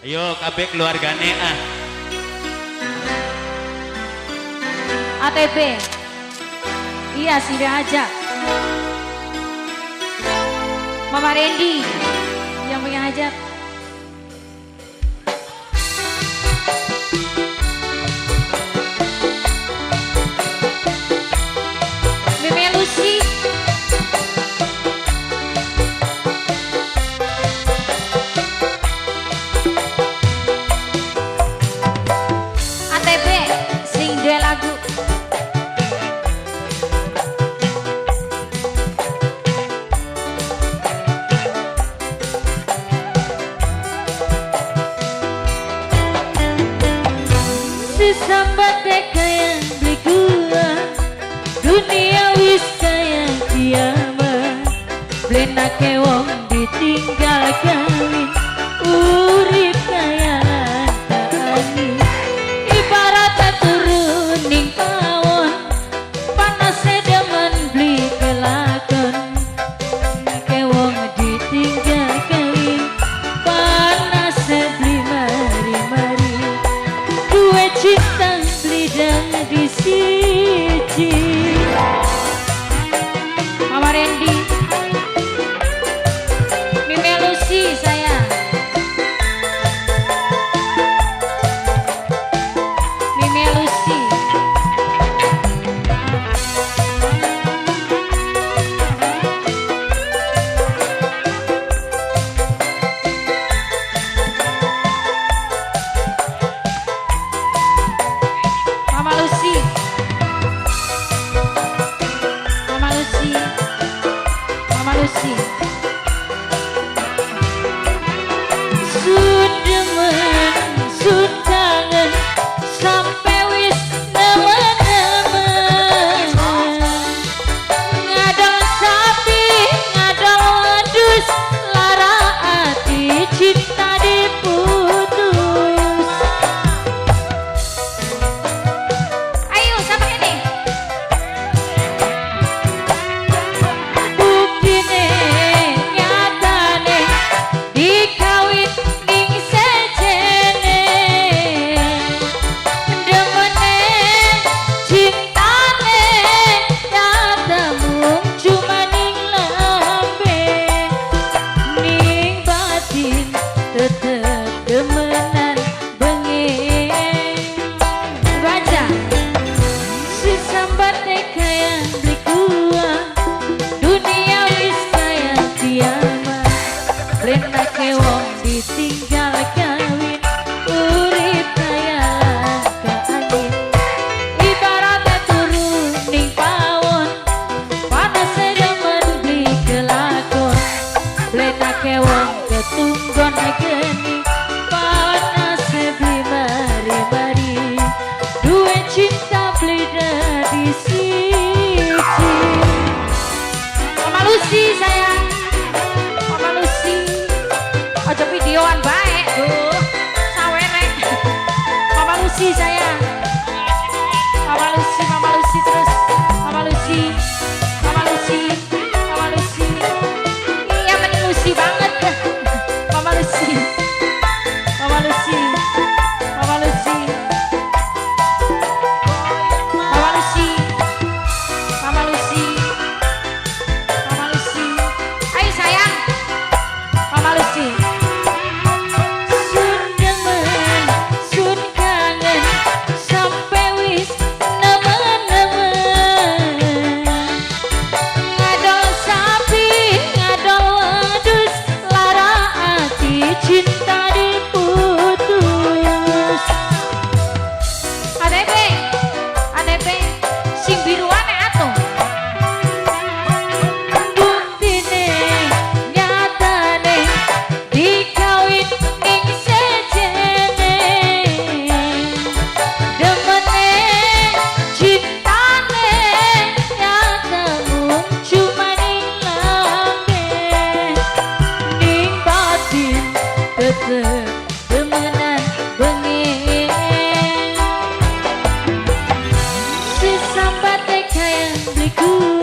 Ayo kabeh keluargane ah. ATP. Iya sudah ajak. Mama Randy yang punya hajat. Meme Lucy. ATP sing duwe lagu. Sambat kayak beli gua, dunia wis kayak kiamat. Blena ke wong ditinggal kawin, urip kaya tani. Ibarat turun ning pawon, panasnya demen beli kelakon. Ke wong ditinggal kawin, panasnya beli mari-mari. Dua cinta beli dari siji. Mama Randy, Mime Lucy sayang. Mime Lucy. Mama Lucy. Mama Lucy. Mama Lucy. Sudemen, sudangen, sampai wis nemen-nemen. Ngadol sapi, ngadol wedhus, lara ati cinta diputus. Ayo siapa ini? Buktine nyatane dikawin ning sejene. Demene cintane nyata mung cuma ning lambe. Ning batin tetep demenan bengi. Baca sesambat kayak beli gua, dunia wis kayak kiamat. Lena ke wong ditinggal kawin, urip kaya angin. Ibaratnya turun ning pawon, panasnya demen beli kelakon. Lena ke wong ketunggon geni, panasnya beli mari-mari. Dua cinta beli dari siji. Mama Lucy sayang. Mama Lucy. Ojo videoan baik tuh. Sawerek. Mama Lucy sayang. Mama Lucy, Mama Lucy terus. Mama Lucy. Mama Lucy. Mama Lucy. Iya mending Lucy banget. Mama Lucy. Mama Lucy. Mama Lucy. Mama Lucy. Mama Lucy. Mama Lucy. Ayo sayang. Mama Lucy. Sun demen, sun kangen, sampai wis nemen-nemen. Ngadol sapi, ngadol wedhus, lara ati cinta diputus. ATP, ATP, sing biruan atuh. Buktine nyatane dikawin ning sejene. Demene cintane nyata mung cuma ning lambe. Ning batin tetep demenan bengi. Sesambat kayak beli gua,